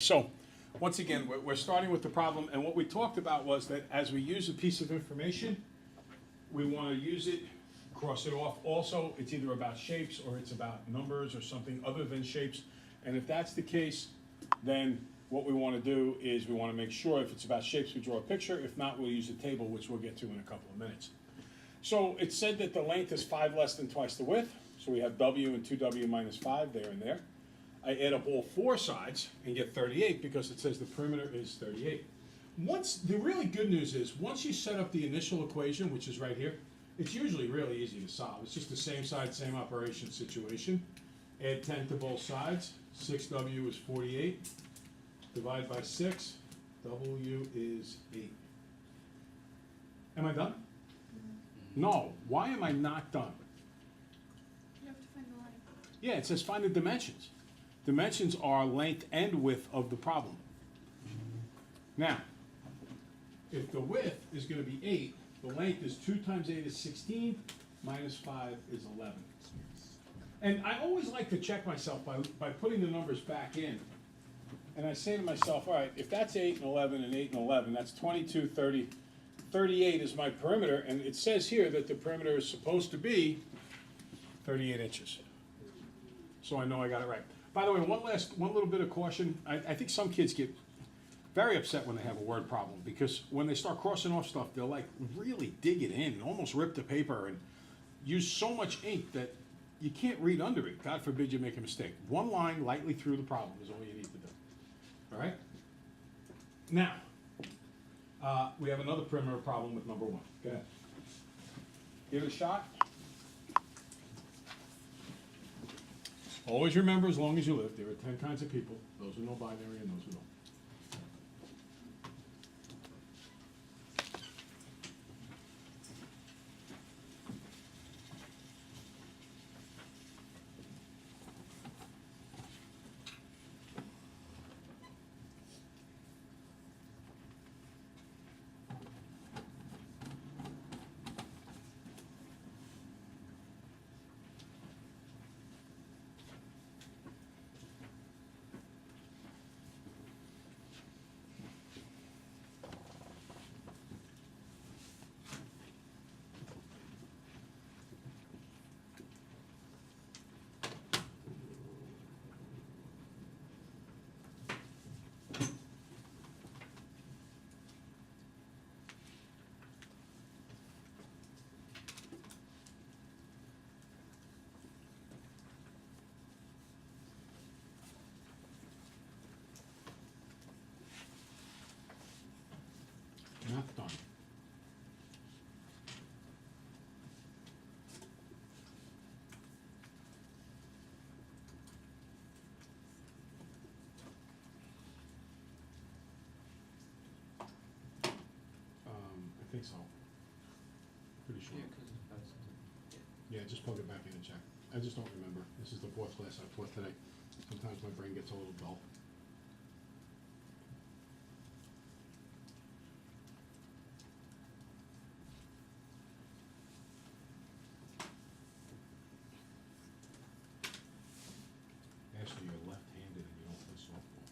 So, once again, we're starting with the problem, and what we talked about was that as we use a piece of information, we want to use it, cross it off. Also, it's either about shapes or it's about numbers or something other than shapes. And if that's the case, then what we want to do is we want to make sure if it's about shapes, we draw a picture. If not, we'll use a table, which we'll get to in a couple of minutes. So it said that the length is 5 less than twice the width. So we have W and 2W minus 5 there and there. I add up all four sides and get 38 because it says the perimeter is 38. The really good news is once you set up the initial equation, which is right here, it's usually really easy to solve. It's just the same side, same operation situation. Add 10 to both sides. 6W is 48. Divide by 6. W is 8. Am I done? No. Why am I not done? You have to find the line. Yeah, it says find the dimensions. Dimensions are length and width of the problem. Now, if the width is going to be 8, the length is 2 times 8 is 16, minus 5 is 11. And I always like to check myself by putting the numbers back in. And I say to myself, all right, if that's 8 and 11 and 8 and 11, that's 22, 30, 38 is my perimeter. And it says here that the perimeter is supposed to be 38 inches. So I know I got it right. By the way, one little bit of caution. I think some kids get very upset when they have a word problem because when they start crossing off stuff, they'll like really dig it in and almost rip the paper and use so much ink that you can't read under it. God forbid you make a mistake. One line lightly through the problem is all you need to do. All right? Now, we have another perimeter problem with number 1. Go ahead. Give it a shot. Always remember, as long as you live, there are 10 kinds of people, those who know binary and those who don't. Not done. I think so. Pretty sure. Yeah, just plug it back in and check. I just don't remember. This is the 4th class I taught today. Sometimes my brain gets a little dull. Ashley, you're left-handed and you don't play softball.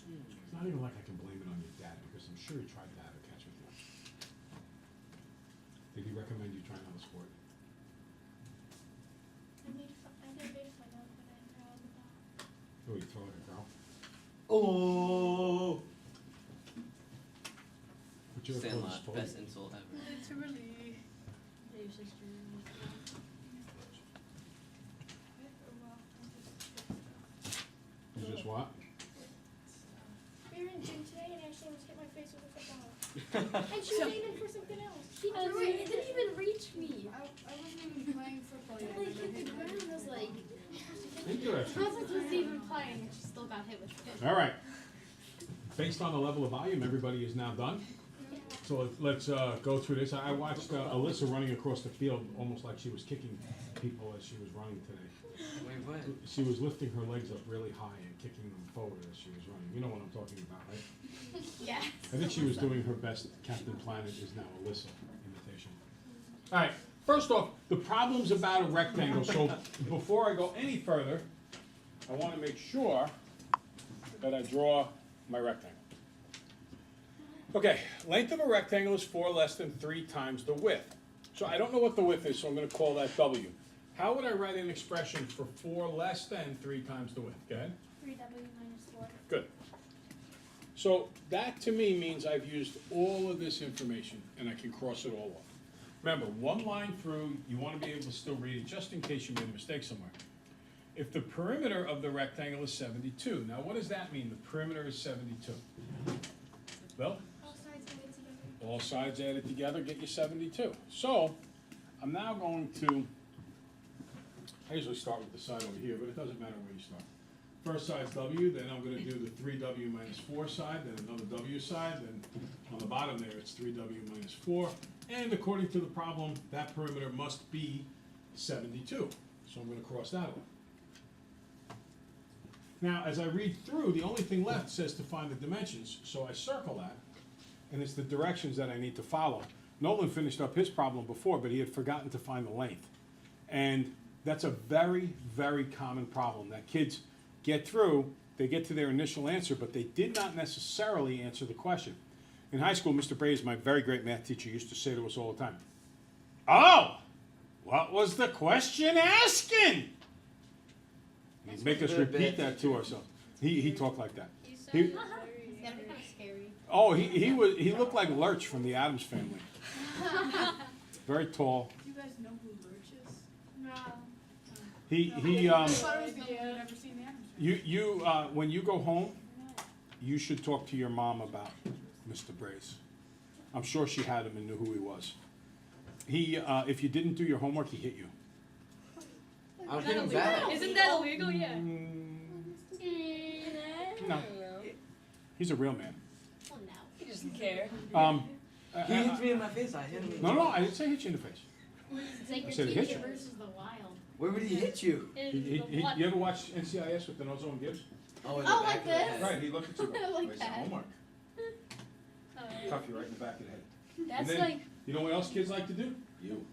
It's not even like I can blame it on your dad because I'm sure he tried to have a catch with you. Did he recommend you try another sport? I did baseball now, but I throw the ball. Oh, you throw like a girl? Oh! But you're a coach Sandlot, sport. best insult ever. Literally. Dave's sister. You just what? We were in gym today and Ashley almost hit my face with a football. And she was aiming for something else. She threw it. It didn't even reach me. I wasn't even playing football yet. It like hit the ground. I was like, Interesting. Braz wasn't even playing and she still got hit with it. All right. Based on the level of volume, everybody is now done. So let's go through this. I watched Alyssa running across the field almost like she was kicking people as she was running today. Wait, what? She was lifting her legs up really high and kicking them forward as she was running. You know what I'm talking about, right? Yes. I think she was doing her best Captain Planet is now Alyssa imitation. All right, first off, the problem's about a rectangle. So before I go any further, I want to make sure that I draw my rectangle. Okay, length of a rectangle is 4 less than 3 times the width. So I don't know what the width is, so I'm going to call that W. How would I write an expression for 4 less than 3 times the width? Go ahead. 3W minus 4. Good. So that to me means I've used all of this information and I can cross it all off. Remember, one line through, you want to be able to still read it just in case you made a mistake somewhere. If the perimeter of the rectangle is 72, now what does that mean? The perimeter is 72. Well, all sides added together get you 72. So I'm now going to, I usually start with the side over here, but it doesn't matter where you start. First side's W, then I'm going to do the 3W minus 4 side, then another W side, then on the bottom there it's 3W minus 4. And according to the problem, that perimeter must be 72. So I'm going to cross that one. Now, as I read through, the only thing left says to find the dimensions, so I circle that, and it's the directions that I need to follow. Nolan finished up his problem before, but he had forgotten to find the length. And that's a very, very common problem that kids get through, they get to their initial answer, but they did not necessarily answer the question. In high school, Mr. Braz, my very great math teacher, used to say to us all the time, "Oh, what was the question asking?" And he'd make us repeat that to ourselves. He talked like that. He, It's gotta be kind of scary. oh, he looked like Lurch from the Addams Family. Very tall. Do you guys know who Lurch is? No. I thought it was the one who'd never seen the Adams When you go home, you should talk to your mom about Mr. Braz. I'm sure she had him and knew who he was. If you didn't do your homework, he hit you. I'll hit him back. Isn't that illegal? Yeah. No, he's a real man. Oh no. He doesn't care. He hits me in my face, I hit him. No, I didn't say hit you in the face. It's like I your said hit teacher you. versus the wild. Where would he hit you? You ever watch NCIS with the Nozo and Gibbs? Oh, in Oh, the back like of the this? head. Right, he looked at you. I like Where's that. the homework? Cuff you right in the back of the head. That's And then, like. you know what else kids like to do? You.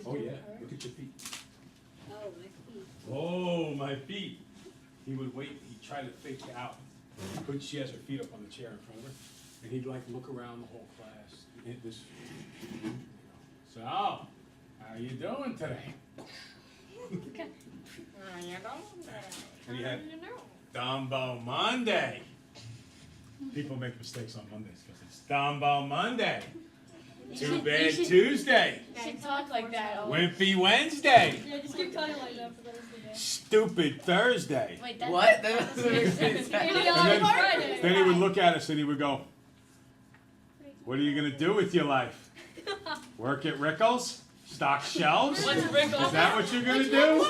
Oh yeah, look at your feet. Oh, my feet. Oh, my feet. He would wait, he'd try to fake you out. But she has her feet up on the chair in front of her, and he'd like look around the whole class. So, how you doing today? And he had Dumbo Monday. People make mistakes on Mondays because it's Dumbo Monday. Too bad Tuesday. You should talk like that. Wimpy Wednesday. Yeah, just keep talking like that for the rest of the day. Stupid Thursday. Wait, that's What? That doesn't make sense. Idiotic Friday. Then he would look at us and he would go, "What are you going to do with your life? Work at Rickles? Stock shelves? What's Rickles? Is that what you're going to do?"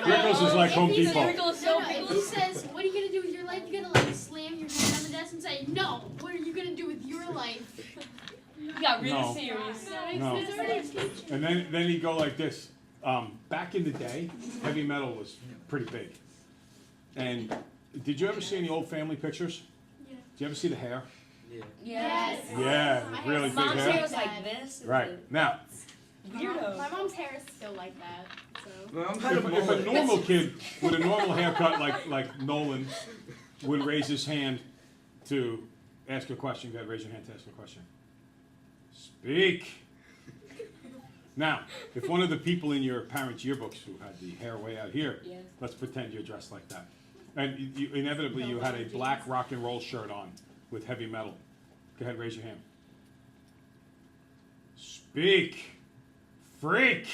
Rickles is like Home If he's Depot. Rickles No, so no, if he says, what are you gonna do with your life? You gotta like slam your hand on the desk and say, no, what are you gonna do with your life? You got really No. serious. No. He's already a teacher. And then he'd go like this. Back in the day, heavy metal was pretty big. And did you ever see any old family pictures? Yeah. Did you ever see the hair? Yeah. Yes. Yeah, My really hair's big Mom's hair. hair was like this. Right. Now, Weirdo. My mom's hair is still like that, so. Well, I'm if, kind of if a normal kid with a normal haircut like Nolan would raise his hand to ask a question, go ahead, raise your hand to ask a question. Speak. Now, if one of the people in your parents' yearbooks who had the hair way out here, Yes. let's pretend you're dressed like that. And inevitably you had a black rock and roll shirt on with heavy metal. Go ahead, raise your hand. Speak. Freak.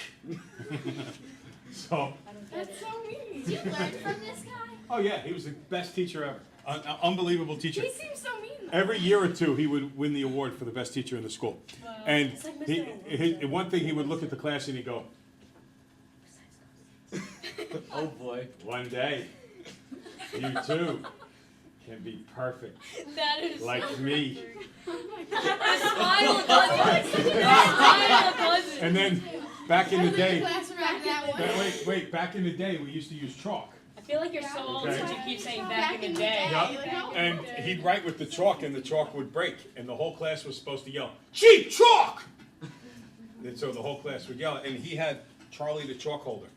So, That's so mean. Did you learn from this guy? oh yeah, he was the best teacher ever. An unbelievable teacher. He seems so mean. Every year or two, he would win the award for the best teacher in the school. And It's like Mr. one thing, he would look at the class and he'd go, Oh boy. "One day, you too can be perfect That is like me." The smile does it. The smile does it. And then, back in the day, Wait. back in the day, we used to use chalk. I fil like you're so old Okay. since you keep saying back in the day. Yup. And he'd write with the chalk, and the chalk would break, and the whole class was supposed to yell, "Cheap chalk!" And so the whole class would yell, and he had Charlie the chalk holder.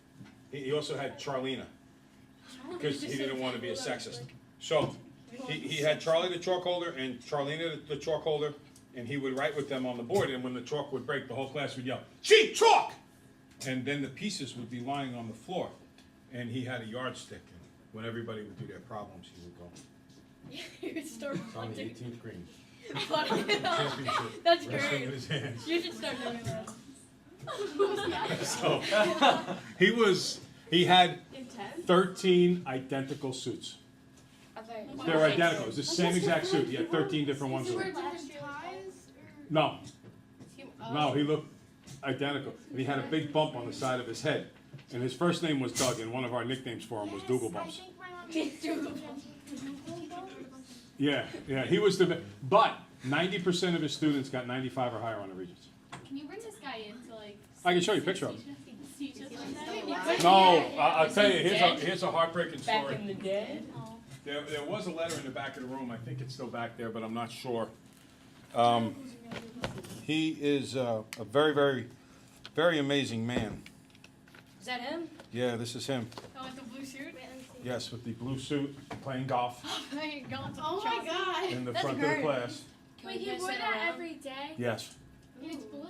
He also had Charlena. because he didn't want to be a sexist. So he had Charlie the chalk holder and Charlena the chalk holder, and he would write with them on the board, and when the chalk would break, the whole class would yell, "Cheap chalk!" And then the pieces would be lying on the floor, and he had a yardstick, and when everybody would do their problems, he would go, You would start "It's on the punting. 18th green." Championship. Wrestling That's with great. his hands. You should start doing that. So he had Intense. 13 identical suits. They're identical. It's the same exact suit. He had 13 different ones Does of he wear them. different ties? No, Or? no, he looked identical. And he had a big bump on the side of his head. And his first name was Doug, and one of our nicknames for him was Dougal Bumps. Yeah, he was the, but 90% of his students got 95 or higher on the Regents. Can you bring this guy in to like? I can show you a picture of him. Teach us like that? No, I'll tell you, here's a heartbreaking Back story. in the day. There was a letter in the back of the room, I think it's still back there, but I'm not sure. He is a very, very, very amazing man. Is that him? Yeah, this is him. Oh, with the blue suit? Yes, with the blue suit, playing golf Going to Oh my god. in the That's front of the great. class. Wait, he wore that every day? Yes. It's blue.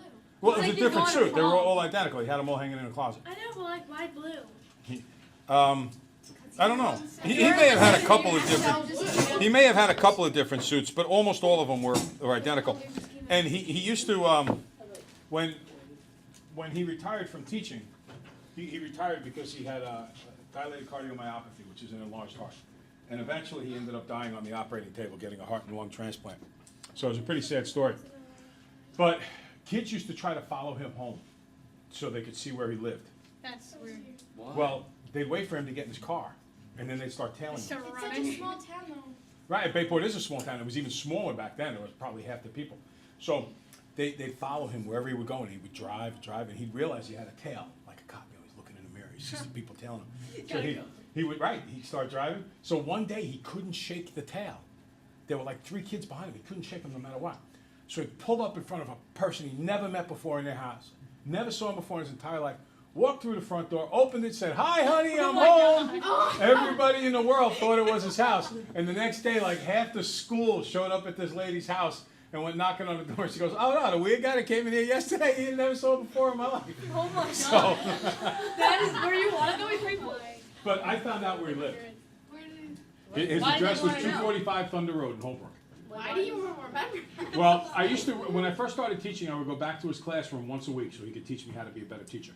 Well, It's it was like a he's different going to suit. They were prom. all identical. He had them all hanging in a closet. I know, but like, why blue? I don't know. He may have had a couple of different. He may have had a couple of different suits, but almost all of them were identical. And he used to when he retired from teaching, he retired because he had a dilated cardiomyopathy, which is an enlarged heart, and eventually he ended up dying on the operating table, getting a heart and lung transplant. So it was a pretty sad story. But kids used to try to follow him home so they could see where he lived. That's weird. What? Well, they'd wait for him to get in his car, and then they'd start tailing him. Start It's such a running. small town though. Right, Bayport is a small town. It was even smaller back then. There was probably half the people. So they'd follow him wherever he would go, and he would drive, and he'd realize he had a tail, like a cop. You know, he's looking in the mirror. He's just the people tailing him. So he would, he'd start driving. So one day he couldn't shake the tail. There were like 3 kids behind him. He couldn't shake them no matter what. So he pulled up in front of a person he never met before in their house. Never saw him before in his entire life. Walked through the front door, opened it, said, "Hi, honey, I'm home." Everybody in the world thought it was his house. And the next day, like half the school showed up at this lady's house and went knocking on the door. She goes, "Oh no, the weird guy that came in here yesterday, he never saw before in my life." Oh my god. So, That is where you want to go with people. but I found out where he lived. Where did, His Why did address you was wanna know? 245 Thunder Road in Holbrook. why do you remember? Well, I used to, when I first started teaching, I would go back to his classroom once a week so he could teach me how to be a better teacher.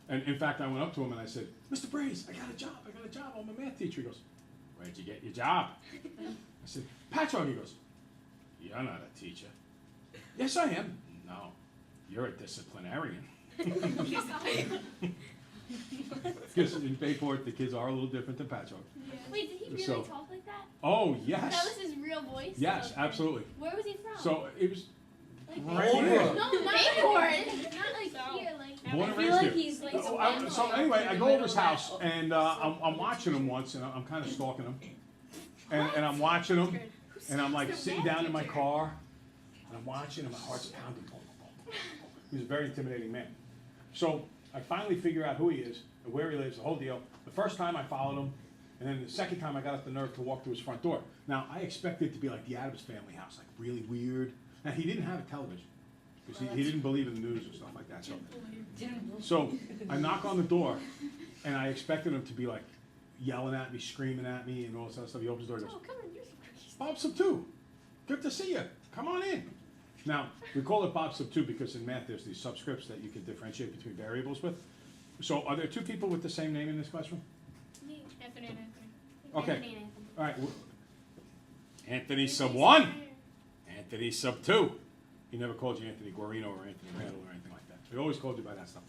And in fact, I went up to him and I said, "Mr. Braz, I got a job, I'm a math teacher." He goes, "Where'd you get your job?" I said, "Patron." He goes, "You're not a teacher." "Yes, I am." "No, you're a disciplinarian." Because in Bayport, the kids are a little different than Patron. Wait, did he really So- talk like that? Oh, That yes. was his real voice? Yes, Okay. absolutely. Where was he from? So it was Like, right here. No, not Bayport. Not like here, like. Born and I feel raised like here. he's like So anyway, I go over his house and I'm watching him once and I'm kind of stalking him. And I'm watching him and I'm like sitting down in my car and I'm watching and my heart's pounding. He's a very intimidating man. So I finally figure out who he is, where he lives, the whole deal. The first time I followed him, and then the second time I got up the nerve to walk to his front door. Now I expected it to be like the Addams Family house, like really weird. Now he didn't have a television because he didn't believe in the news and stuff like that. So I knock on the door, and I expected him to be like yelling at me, screaming at me, and all this other stuff. He opens the door and goes, Oh, come on, you're some cookies. "Bob Sub 2, good to see you. Come on in." Now, we call it Bob Sub 2 because in math there's these subscripts that you can differentiate between variables with. So are there 2 people with the same name in this classroom? Anthony and Anthony. Okay. Anthony and Anthony. All right. Anthony Sub 1, Anthony Sub 2. He never called you Anthony Guarino or Anthony Randall or anything like that. He always called you by that stuff.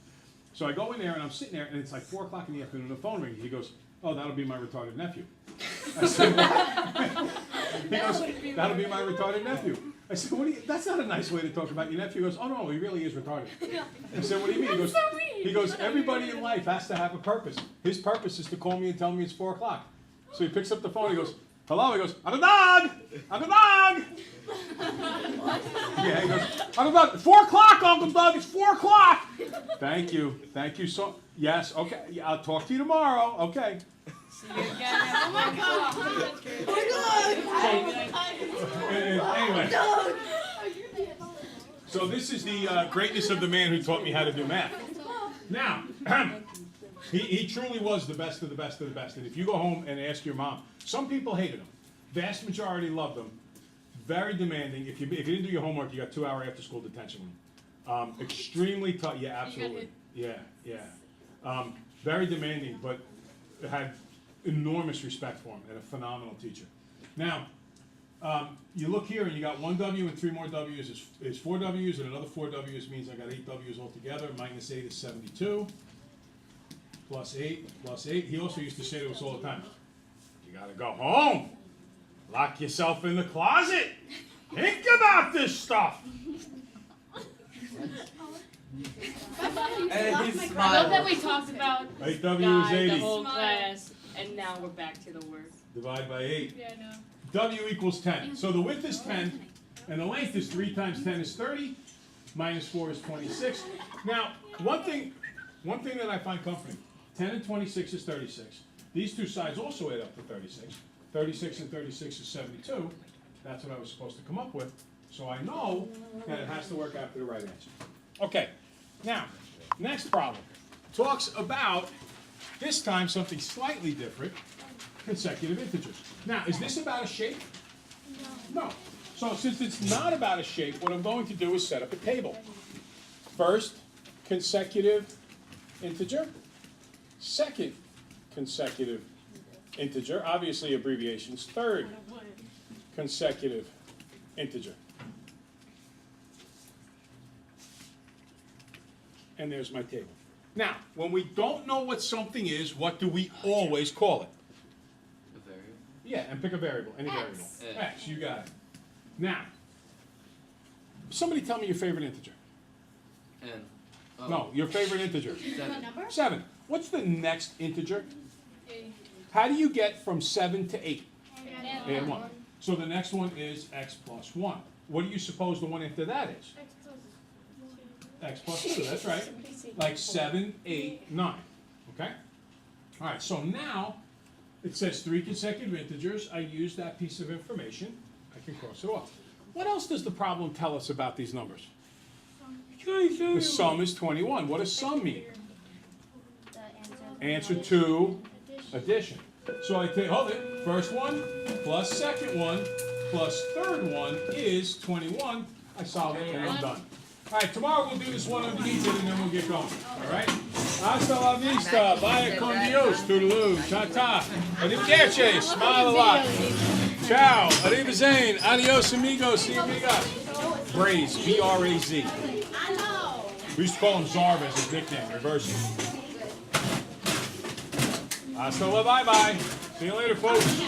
So I go in there and I'm sitting there and it's like 4 o'clock in the afternoon and the phone rings. He goes, "Oh, that'll be my retarded nephew." I said, "What?" He goes, "That'll be my retarded nephew." I said, "What do you, that's not a nice way to talk about your nephew." He goes, "Oh no, he really is retarded." I said, "What do you mean?" He goes, "Everybody in life has to have a purpose. His purpose is to call me and tell me it's 4 o'clock. So he picks up the phone, he goes, "Hello?" He goes, "I'm a dog! I'm a dog!" Yeah, he goes, "I'm a dog. 4 o'clock, Uncle Doug, it's 4 o'clock!" Thank you so. Yes, okay, yeah, I'll talk to you tomorrow, okay. See you again at 1 o'clock. Anyway. So this is the greatness of the man who taught me how to do math. Now, he truly was the best of the best of the best. And if you go home and ask your mom, some people hated him. Vast majority loved him. Very demanding. If you didn't do your homework, you got 2-hour after school detention with him. Extremely tough. Yeah, absolutely. Yeah. Very demanding, but had enormous respect for him and a phenomenal teacher. Now, you look here and you got 1 W and 3 more W's is 4 W's, and another 4 W's means I got 8 W's altogether. Minus 8 is 72. Plus 8, plus 8. He also used to say to us all the time, you gotta go home. Lock yourself in the closet. Think about this stuff. And he I love that smiled. we talked about 8 W is God, the 80. whole class, and now we're back to the word. Divide by 8. Yeah, no. W equals 10. So the width is 10, and the length is 3 times 10 is 30, minus 4 is 26. Now, one thing that I find comforting, 10 and 26 is 36. These two sides also add up to 36. 36 and 36 is 72. That's what I was supposed to come up with. So I know that it has to work out to the right answer. Okay, now, next problem. Talks about, this time, something slightly different, consecutive integers. Now, is this about a shape? No. So since it's not about a shape, what I'm going to do is set up a table. First, consecutive integer. Second, consecutive integer. Obviously, abbreviations. Third, consecutive integer. And there's my table. Now, when we don't know what something is, what do we always call it? A variable. Yeah, and pick a variable, any variable. X, you got it. Now, somebody tell me your favorite integer. N. Oh. No, your favorite integer. 7. 7. What's the next integer? How do you get from 7 to 8? Add 1. So the next one is x plus 1. What do you suppose the one after that is? X plus 2, that's right. Like 7, 8, 9. Okay? All right, so now it says 3 consecutive integers. I use that piece of information. I can cross it off. What else does the problem tell us about these numbers? The sum is 21. What does sum mean? Answer to addition. So I take, hold it, first one plus second one plus third one is 21. I solve it and I'm done. All right, tomorrow we'll do this one underneath it and then we'll get going. All right? Hasta la vista, vaya con Dios, toodaloo, ta-ta. Arrivederci, smile a lot. Ciao, arrivederci, adios amigos, see amigas. Braz, B-R-A-Z. We used to call him Zarv as his nickname, reverse it. Hasta la bye-bye. See you later, folks.